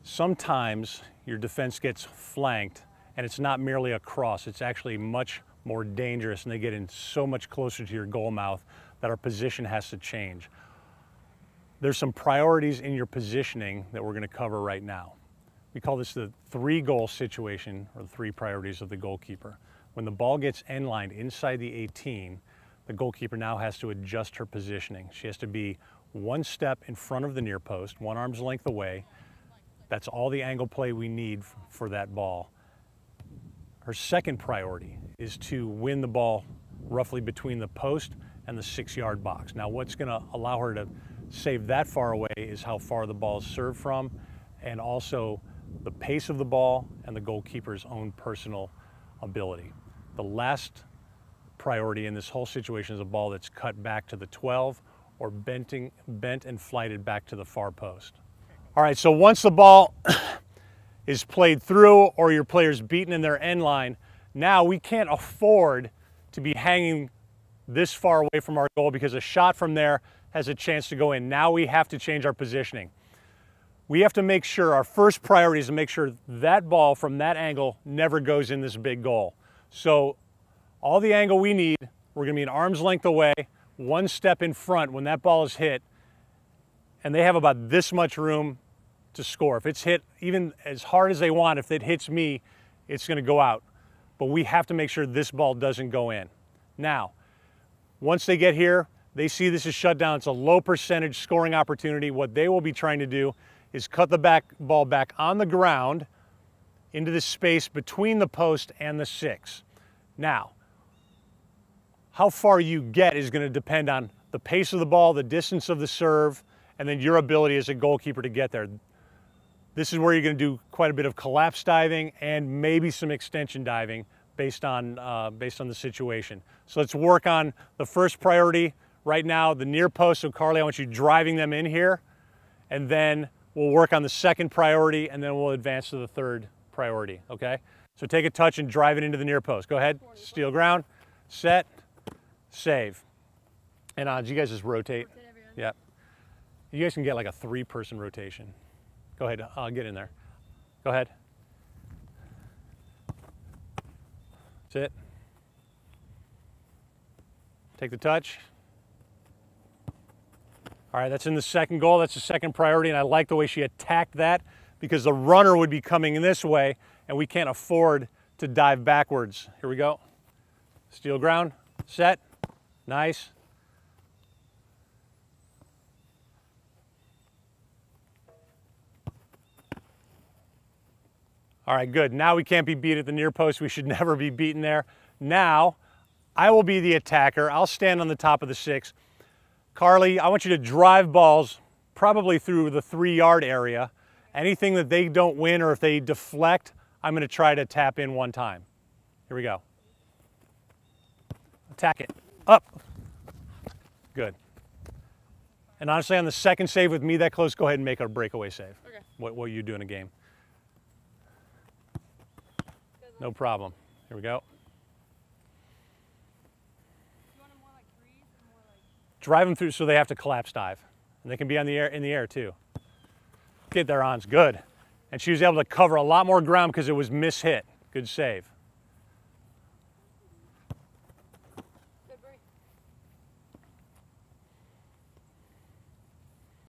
Sometimes your defense gets flanked and it's not merely a cross, it's actually much more dangerous and they get in so much closer to your goal mouth that our position has to change. There's some priorities in your positioning that we're going to cover right now. We call this the 3-goal situation, or the 3 priorities of the goalkeeper. When the ball gets end lined inside the 18, the goalkeeper now has to adjust her positioning. She has to be 1 step in front of the near post, 1 arm's length away. That's all the angle play we need for that ball. Her second priority is to win the ball roughly between the post and the 6-yard box. Now, what's going to allow her to save that far away is how far the ball is served from, and also the pace of the ball and the goalkeeper's own personal ability. The last priority in this whole situation is a ball that's cut back to the 12 or bent and flighted back to the far post. All right, so once the ball is played through or your player's beaten in their end line, now we can't afford to be hanging this far away from our goal because a shot from there has a chance to go in. Now we have to change our positioning. We have to make sure, our first priority is to make sure that ball from that angle never goes in this big goal. So all the angle we need, we're going to be an arm's length away, 1 step in front when that ball is hit, and they have about this much room to score. If it's hit even as hard as they want, if it hits me, it's going to go out. But we have to make sure this ball doesn't go in. Now, once they get here, they see this is shut down. It's a low percentage scoring opportunity. What they will be trying to do is cut the ball back on the ground into the space between the post and the 6. Now, how far you get is going to depend on the pace of the ball, the distance of the serve, and then your ability as a goalkeeper to get there. This is where you're going to do quite a bit of collapse diving and maybe some extension diving based on the situation. So let's work on the first priority right now, the near post. So Carly, I want you driving them in here, and then we'll work on the second priority, and then we'll advance to the third priority, okay? So take a touch and drive it into the near post. Go ahead, steal ground, set, save. And did you guys just rotate? Yeah. You guys can get like a 3-person rotation. Go ahead, I'll get in there. Go ahead. That's it. Take the touch. All right, that's in the second goal. That's the second priority, and I like the way she attacked that because the runner would be coming in this way, and we can't afford to dive backwards. Here we go. Steal ground, set, nice. All right, good. Now we can't be beat at the near post. We should never be beaten there. Now, I will be the attacker. I'll stand on the top of the 6. Carly, I want you to drive balls probably through the 3-yard area. Anything that they don't win or if they deflect, I'm going to try to tap in 1 time. Here we go. Attack it. Up. Good. And honestly, on the second save with me that close, go ahead and make a breakaway save. Okay. What you do in a game. No problem. Here we go. You want them more like freeze or more like... Drive them through so they have to collapse dive. And they can be in the air too. Get their arms, good. And she was able to cover a lot more ground because it was mishit. Good save.